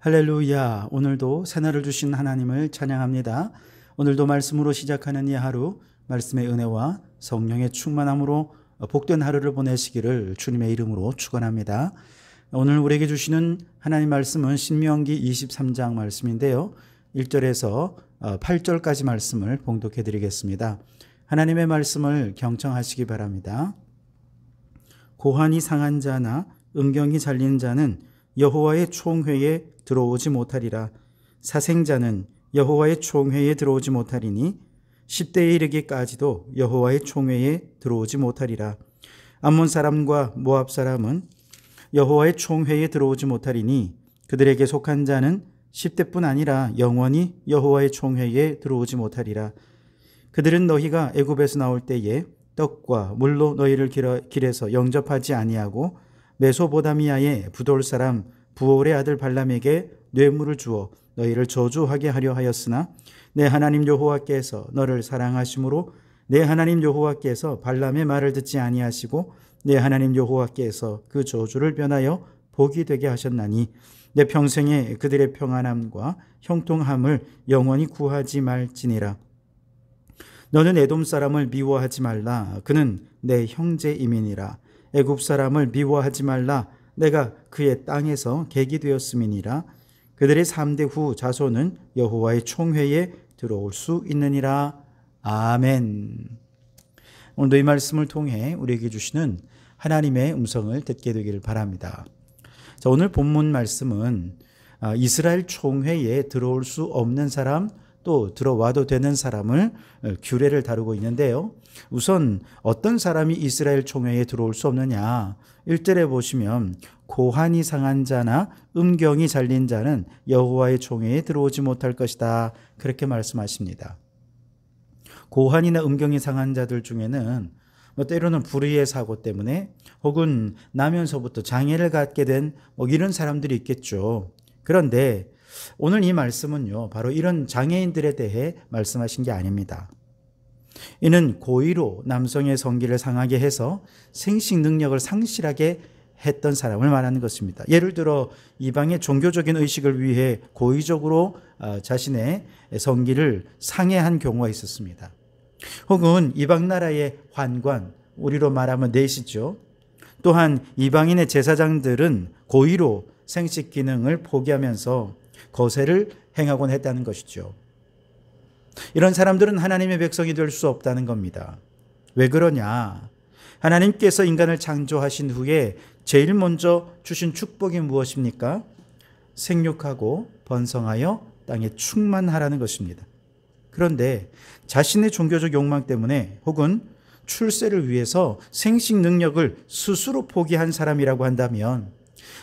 할렐루야. 오늘도 새날을 주신 하나님을 찬양합니다. 오늘도 말씀으로 시작하는 이 하루, 말씀의 은혜와 성령의 충만함으로 복된 하루를 보내시기를 주님의 이름으로 축원합니다. 오늘 우리에게 주시는 하나님 말씀은 신명기 23장 말씀인데요. 1절에서 8절까지 말씀을 봉독해 드리겠습니다. 하나님의 말씀을 경청하시기 바랍니다. 고환이 상한 자나 음경이 잘린 자는 여호와의 총회에 들어오지 못하리라. 사생자는 여호와의 총회에 들어오지 못하리니 10대에 이르기까지도 여호와의 총회에 들어오지 못하리라. 암몬 사람과 모압 사람은 여호와의 총회에 들어오지 못하리니 그들에게 속한 자는 10대뿐 아니라 영원히 여호와의 총회에 들어오지 못하리라. 그들은 너희가 애굽에서 나올 때에 떡과 물로 너희를 길에서 영접하지 아니하고 메소보다미아의 부돌 사람 부올의 아들 발람에게 뇌물을 주어 너희를 저주하게 하려 하였으나 내 하나님 여호와께서 너를 사랑하심으로 내 하나님 여호와께서 발람의 말을 듣지 아니하시고 내 하나님 여호와께서 그 저주를 변하여 복이 되게 하셨나니 내 평생에 그들의 평안함과 형통함을 영원히 구하지 말지니라. 너는 에돔 사람을 미워하지 말라. 그는 내 형제임이니라. 애굽 사람을 미워하지 말라. 내가 그의 땅에서 객이 되었음이니라. 그들의 3대 후 자손은 여호와의 총회에 들어올 수 있느니라. 아멘. 오늘도 이 말씀을 통해 우리에게 주시는 하나님의 음성을 듣게 되기를 바랍니다. 자, 오늘 본문 말씀은 이스라엘 총회에 들어올 수 없는 사람, 또 들어와도 되는 사람을 규례를 다루고 있는데요. 우선 어떤 사람이 이스라엘 총회에 들어올 수 없느냐. 1절에 보시면 고환이 상한 자나 음경이 잘린 자는 여호와의 총회에 들어오지 못할 것이다. 그렇게 말씀하십니다. 고환이나 음경이 상한 자들 중에는 때로는 불의의 사고 때문에 혹은 나면서부터 장애를 갖게 된 이런 사람들이 있겠죠. 그런데 오늘 이 말씀은요, 바로 이런 장애인들에 대해 말씀하신 게 아닙니다. 이는 고의로 남성의 성기를 상하게 해서 생식 능력을 상실하게 했던 사람을 말하는 것입니다. 예를 들어 이방의 종교적인 의식을 위해 고의적으로 자신의 성기를 상해한 경우가 있었습니다. 혹은 이방 나라의 환관, 우리로 말하면 내시죠. 또한 이방인의 제사장들은 고의로 생식 기능을 포기하면서 거세를 행하곤 했다는 것이죠. 이런 사람들은 하나님의 백성이 될 수 없다는 겁니다. 왜 그러냐? 하나님께서 인간을 창조하신 후에 제일 먼저 주신 축복이 무엇입니까? 생육하고 번성하여 땅에 충만하라는 것입니다. 그런데 자신의 종교적 욕망 때문에 혹은 출세를 위해서 생식 능력을 스스로 포기한 사람이라고 한다면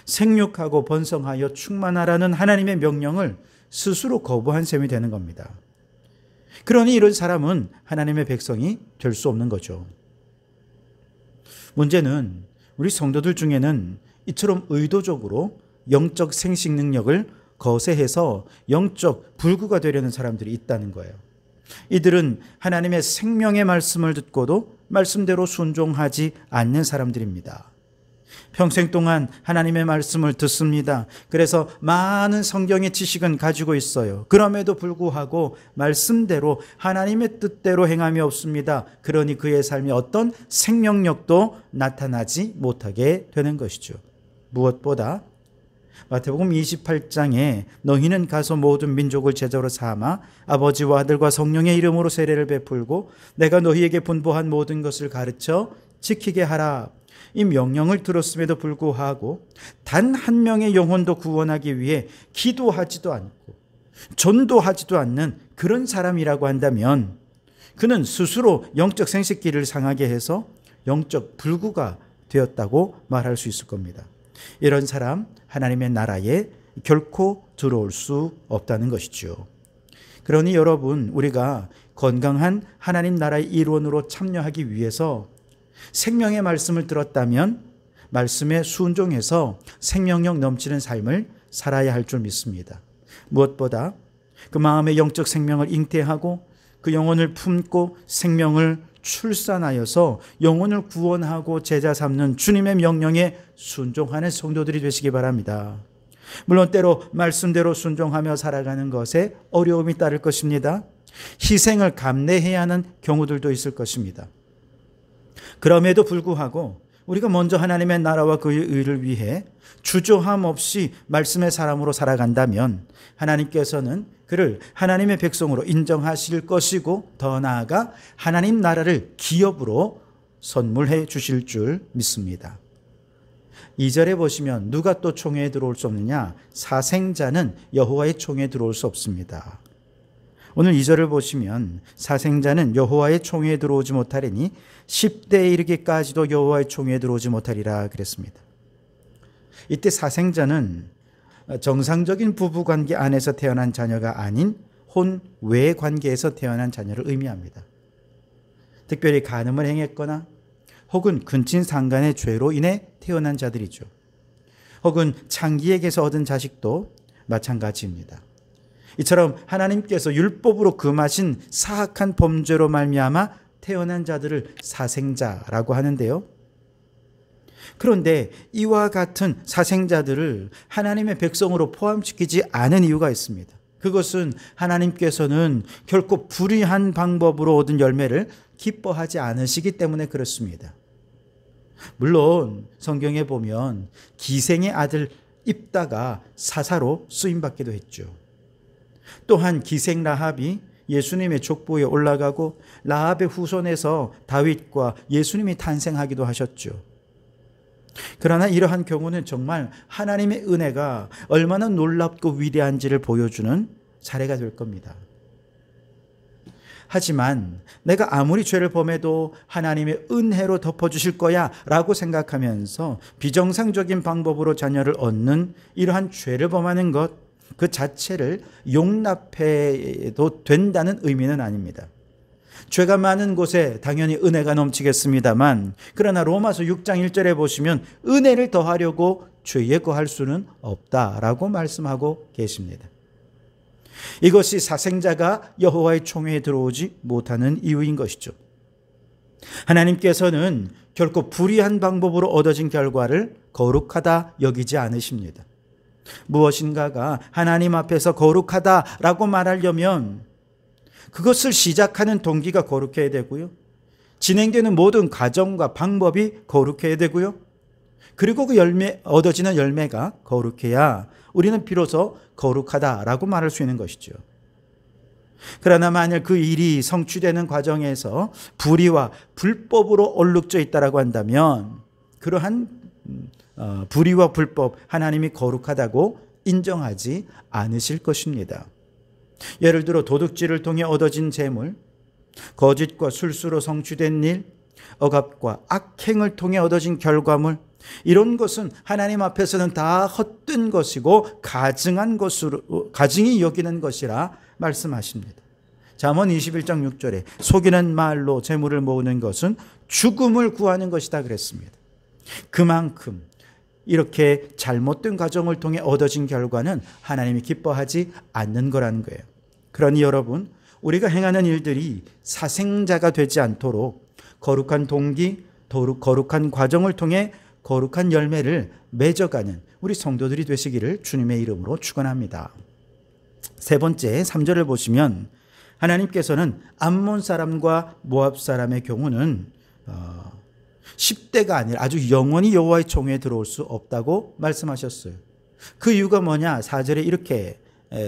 생육하고 번성하여 충만하라는 하나님의 명령을 스스로 거부한 셈이 되는 겁니다. 그러니 이런 사람은 하나님의 백성이 될 수 없는 거죠. 문제는 우리 성도들 중에는 이처럼 의도적으로 영적 생식 능력을 거세해서 영적 불구가 되려는 사람들이 있다는 거예요. 이들은 하나님의 생명의 말씀을 듣고도 말씀대로 순종하지 않는 사람들입니다. 평생 동안 하나님의 말씀을 듣습니다. 그래서 많은 성경의 지식은 가지고 있어요. 그럼에도 불구하고 말씀대로 하나님의 뜻대로 행함이 없습니다. 그러니 그의 삶에 어떤 생명력도 나타나지 못하게 되는 것이죠. 무엇보다 마태복음 28장에 너희는 가서 모든 민족을 제자로 삼아 아버지와 아들과 성령의 이름으로 세례를 베풀고 내가 너희에게 분부한 모든 것을 가르쳐 지키게 하라. 이 명령을 들었음에도 불구하고 단 한 명의 영혼도 구원하기 위해 기도하지도 않고 전도하지도 않는 그런 사람이라고 한다면 그는 스스로 영적 생식기를 상하게 해서 영적 불구가 되었다고 말할 수 있을 겁니다. 이런 사람 하나님의 나라에 결코 들어올 수 없다는 것이죠. 그러니 여러분, 우리가 건강한 하나님 나라의 일원으로 참여하기 위해서 생명의 말씀을 들었다면 말씀에 순종해서 생명력 넘치는 삶을 살아야 할 줄 믿습니다. 무엇보다 그 마음의 영적 생명을 잉태하고 그 영혼을 품고 생명을 출산하여서 영혼을 구원하고 제자 삼는 주님의 명령에 순종하는 성도들이 되시기 바랍니다. 물론 때로 말씀대로 순종하며 살아가는 것에 어려움이 따를 것입니다. 희생을 감내해야 하는 경우들도 있을 것입니다. 그럼에도 불구하고 우리가 먼저 하나님의 나라와 그의 의를 위해 주저함 없이 말씀의 사람으로 살아간다면 하나님께서는 그를 하나님의 백성으로 인정하실 것이고 더 나아가 하나님 나라를 기업으로 선물해 주실 줄 믿습니다. 2절에 보시면 누가 또 총회에 들어올 수 없느냐? 사생자는 여호와의 총회에 들어올 수 없습니다. 오늘 2절을 보시면 사생자는 여호와의 총회에 들어오지 못하리니 10대에 이르기까지도 여호와의 총회에 들어오지 못하리라 그랬습니다. 이때 사생자는 정상적인 부부관계 안에서 태어난 자녀가 아닌 혼외 관계에서 태어난 자녀를 의미합니다. 특별히 간음을 행했거나 혹은 근친상간의 죄로 인해 태어난 자들이죠. 혹은 창기에게서 얻은 자식도 마찬가지입니다. 이처럼 하나님께서 율법으로 금하신 사악한 범죄로 말미암아 태어난 자들을 사생자라고 하는데요. 그런데 이와 같은 사생자들을 하나님의 백성으로 포함시키지 않은 이유가 있습니다. 그것은 하나님께서는 결코 불의한 방법으로 얻은 열매를 기뻐하지 않으시기 때문에 그렇습니다. 물론 성경에 보면 기생의 아들 입다가 사사로 쓰임받기도 했죠. 또한 기생 라합이 예수님의 족보에 올라가고 라합의 후손에서 다윗과 예수님이 탄생하기도 하셨죠. 그러나 이러한 경우는 정말 하나님의 은혜가 얼마나 놀랍고 위대한지를 보여주는 사례가 될 겁니다. 하지만 내가 아무리 죄를 범해도 하나님의 은혜로 덮어주실 거야 라고 생각하면서 비정상적인 방법으로 자녀를 얻는 이러한 죄를 범하는 것 그 자체를 용납해도 된다는 의미는 아닙니다. 죄가 많은 곳에 당연히 은혜가 넘치겠습니다만 그러나 로마서 6장 1절에 보시면 은혜를 더하려고 죄에 거할 수는 없다라고 말씀하고 계십니다. 이것이 사생자가 여호와의 총회에 들어오지 못하는 이유인 것이죠. 하나님께서는 결코 불의한 방법으로 얻어진 결과를 거룩하다 여기지 않으십니다. 무엇인가가 하나님 앞에서 거룩하다라고 말하려면 그것을 시작하는 동기가 거룩해야 되고요. 진행되는 모든 과정과 방법이 거룩해야 되고요. 그리고 그 얻어지는 열매가 거룩해야 우리는 비로소 거룩하다라고 말할 수 있는 것이죠. 그러나 만일 그 일이 성취되는 과정에서 불의와 불법으로 얼룩져 있다라고 한다면 그러한 불의와 불법 하나님이 거룩하다고 인정하지 않으실 것입니다. 예를 들어 도둑질을 통해 얻어진 재물, 거짓과 술수로 성취된 일, 억압과 악행을 통해 얻어진 결과물, 이런 것은 하나님 앞에서는 다 헛된 것이고 가증이 여기는 것이라 말씀하십니다. 잠언 21장 6절에 속이는 말로 재물을 모으는 것은 죽음을 구하는 것이다 그랬습니다. 그만큼 이렇게 잘못된 과정을 통해 얻어진 결과는 하나님이 기뻐하지 않는 거라는 거예요. 그러니 여러분, 우리가 행하는 일들이 사생자가 되지 않도록 거룩한 동기, 거룩한 과정을 통해 거룩한 열매를 맺어가는 우리 성도들이 되시기를 주님의 이름으로 축원합니다. 세 번째 3절을 보시면 하나님께서는 암몬 사람과 모압 사람의 경우는 10대가 아니라 아주 영원히 여호와의 총회에 들어올 수 없다고 말씀하셨어요. 그 이유가 뭐냐? 4절에 이렇게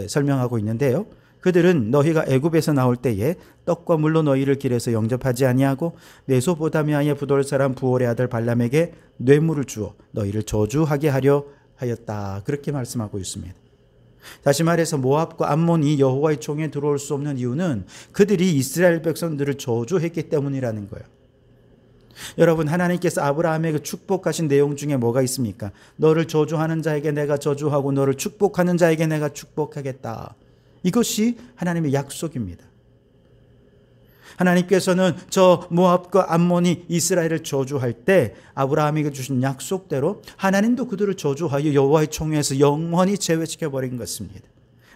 설명하고 있는데요. 그들은 너희가 애굽에서 나올 때에 떡과 물로 너희를 길에서 영접하지 아니하고 메소포타미아의 부돌 사람 부올의 아들 발람에게 뇌물을 주어 너희를 저주하게 하려 하였다. 그렇게 말씀하고 있습니다. 다시 말해서 모압과 암몬이 여호와의 총회에 들어올 수 없는 이유는 그들이 이스라엘 백성들을 저주했기 때문이라는 거예요. 여러분, 하나님께서 아브라함에게 축복하신 내용 중에 뭐가 있습니까? 너를 저주하는 자에게 내가 저주하고 너를 축복하는 자에게 내가 축복하겠다. 이것이 하나님의 약속입니다. 하나님께서는 저 모압과 암몬이 이스라엘을 저주할 때 아브라함에게 주신 약속대로 하나님도 그들을 저주하여 여호와의 총회에서 영원히 제외시켜버린 것입니다.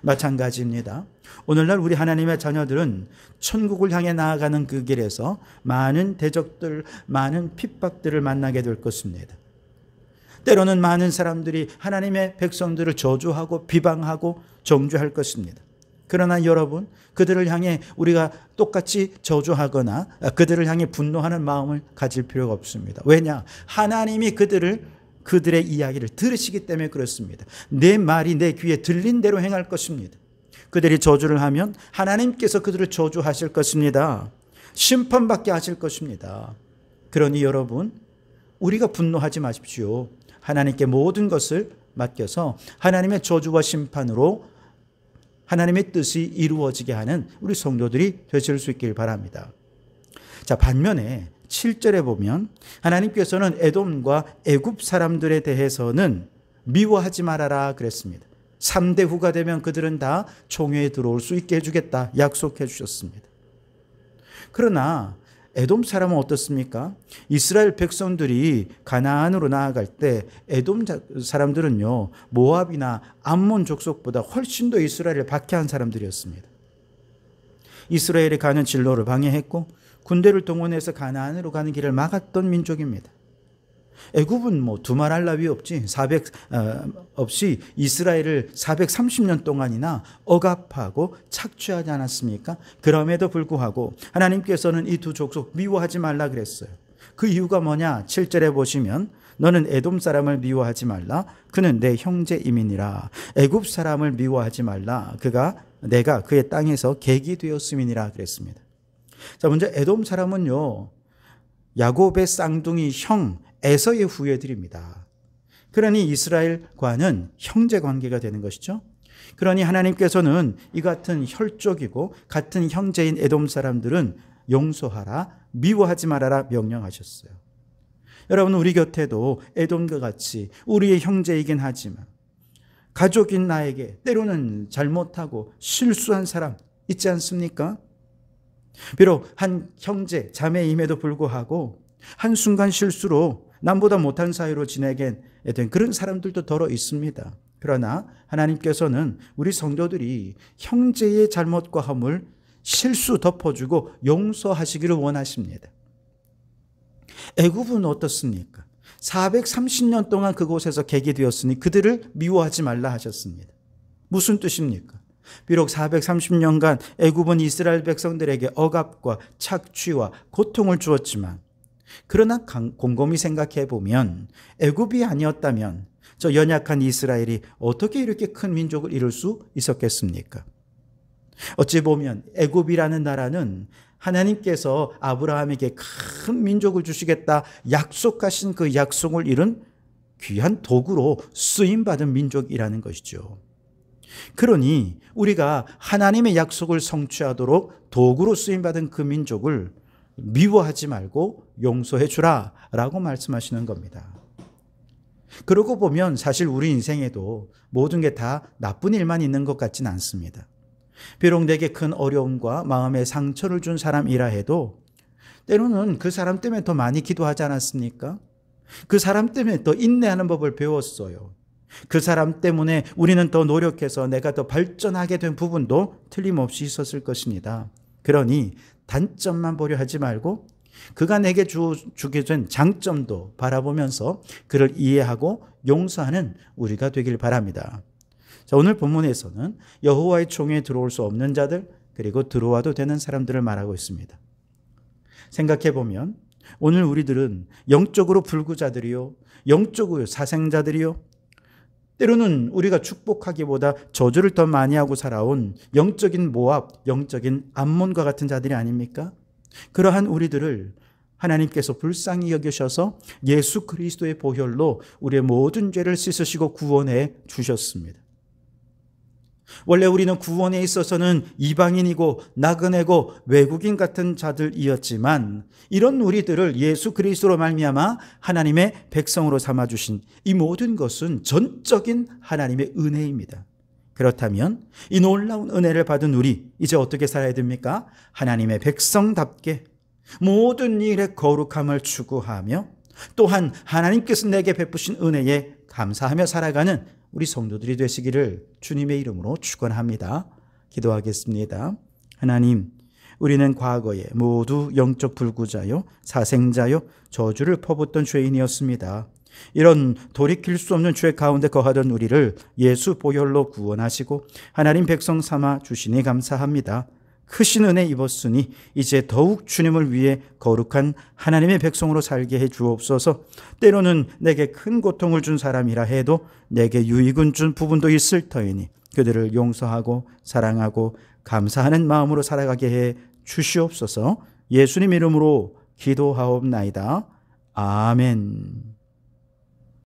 마찬가지입니다. 오늘날 우리 하나님의 자녀들은 천국을 향해 나아가는 그 길에서 많은 대적들, 많은 핍박들을 만나게 될 것입니다. 때로는 많은 사람들이 하나님의 백성들을 저주하고 비방하고 정죄할 것입니다. 그러나 여러분, 그들을 향해 우리가 똑같이 저주하거나 그들을 향해 분노하는 마음을 가질 필요가 없습니다. 왜냐? 하나님이 그들의 이야기를 들으시기 때문에 그렇습니다. 내 말이 내 귀에 들린 대로 행할 것입니다. 그들이 저주를 하면 하나님께서 그들을 저주하실 것입니다. 심판받게 하실 것입니다. 그러니 여러분, 우리가 분노하지 마십시오. 하나님께 모든 것을 맡겨서 하나님의 저주와 심판으로 하나님의 뜻이 이루어지게 하는 우리 성도들이 되실 수 있길 바랍니다. 자, 반면에 7절에 보면 하나님께서는 에돔과 애굽 사람들에 대해서는 미워하지 말아라 그랬습니다. 3대 후가 되면 그들은 다 총회에 들어올 수 있게 해주겠다 약속해 주셨습니다. 그러나 에돔 사람은 어떻습니까? 이스라엘 백성들이 가나안으로 나아갈 때 에돔 사람들은요, 모압이나 암몬 족속보다 훨씬 더 이스라엘을 박해한 사람들이었습니다. 이스라엘이 가는 진로를 방해했고 군대를 동원해서 가나안으로 가는 길을 막았던 민족입니다. 애굽은 두말할 나위 없이 이스라엘을 430년 동안이나 억압하고 착취하지 않았습니까? 그럼에도 불구하고 하나님께서는 이 두 족속 미워하지 말라 그랬어요. 그 이유가 뭐냐? 7절에 보시면 너는 에돔 사람을 미워하지 말라. 그는 내 형제임이니라. 애굽 사람을 미워하지 말라. 내가 그의 땅에서 객이 되었음이니라 그랬습니다. 자, 먼저 에돔 사람은요, 야곱의 쌍둥이 형 에서의 후예들입니다. 그러니 이스라엘과는 형제 관계가 되는 것이죠. 그러니 하나님께서는 이 같은 혈족이고 같은 형제인 에돔 사람들은 용서하라, 미워하지 말아라 명령하셨어요. 여러분, 우리 곁에도 에돔과 같이 우리의 형제이긴 하지만 가족인 나에게 때로는 잘못하고 실수한 사람 있지 않습니까? 비록 한 형제, 자매임에도 불구하고 한순간 실수로 남보다 못한 사이로 지내게 된 그런 사람들도 더러 있습니다. 그러나 하나님께서는 우리 성도들이 형제의 잘못과 허물, 실수 덮어주고 용서하시기를 원하십니다. 애굽은 어떻습니까? 430년 동안 그곳에서 객이 되었으니 그들을 미워하지 말라 하셨습니다. 무슨 뜻입니까? 비록 430년간 애굽은 이스라엘 백성들에게 억압과 착취와 고통을 주었지만, 그러나 곰곰이 생각해 보면 애굽이 아니었다면 저 연약한 이스라엘이 어떻게 이렇게 큰 민족을 이룰 수 있었겠습니까? 어찌 보면 애굽이라는 나라는 하나님께서 아브라함에게 큰 민족을 주시겠다 약속하신 그 약속을 이룬 귀한 도구로 쓰임받은 민족이라는 것이죠. 그러니 우리가 하나님의 약속을 성취하도록 도구로 쓰임받은 그 민족을 미워하지 말고 용서해 주라 라고 말씀하시는 겁니다. 그러고 보면 사실 우리 인생에도 모든 게 다 나쁜 일만 있는 것 같지는 않습니다. 비록 내게 큰 어려움과 마음의 상처를 준 사람이라 해도 때로는 그 사람 때문에 더 많이 기도하지 않았습니까? 그 사람 때문에 더 인내하는 법을 배웠어요. 그 사람 때문에 우리는 더 노력해서 내가 더 발전하게 된 부분도 틀림없이 있었을 것입니다. 그러니 단점만 보려 하지 말고 그가 내게 주게 된 장점도 바라보면서 그를 이해하고 용서하는 우리가 되길 바랍니다. 자, 오늘 본문에서는 여호와의 총회에 들어올 수 없는 자들, 그리고 들어와도 되는 사람들을 말하고 있습니다. 생각해 보면 오늘 우리들은 영적으로 불구자들이요, 영적으로 사생자들이요, 때로는 우리가 축복하기보다 저주를 더 많이 하고 살아온 영적인 모압, 영적인 암몬과 같은 자들이 아닙니까? 그러한 우리들을 하나님께서 불쌍히 여기셔서 예수 그리스도의 보혈로 우리의 모든 죄를 씻으시고 구원해 주셨습니다. 원래 우리는 구원에 있어서는 이방인이고 나그네고 외국인 같은 자들이었지만 이런 우리들을 예수 그리스도로 말미암아 하나님의 백성으로 삼아주신 이 모든 것은 전적인 하나님의 은혜입니다. 그렇다면 이 놀라운 은혜를 받은 우리 이제 어떻게 살아야 됩니까? 하나님의 백성답게 모든 일에 거룩함을 추구하며 또한 하나님께서 내게 베푸신 은혜에 감사하며 살아가는 우리 성도들이 되시기를 주님의 이름으로 축원합니다. 기도하겠습니다. 하나님, 우리는 과거에 모두 영적 불구자요, 사생자요, 저주를 퍼붓던 죄인이었습니다. 이런 돌이킬 수 없는 죄 가운데 거하던 우리를 예수 보혈로 구원하시고 하나님 백성 삼아 주시니 감사합니다. 크신 은혜 입었으니 이제 더욱 주님을 위해 거룩한 하나님의 백성으로 살게 해 주옵소서. 때로는 내게 큰 고통을 준 사람이라 해도 내게 유익은 준 부분도 있을 터이니 그들을 용서하고 사랑하고 감사하는 마음으로 살아가게 해 주시옵소서. 예수님 이름으로 기도하옵나이다. 아멘.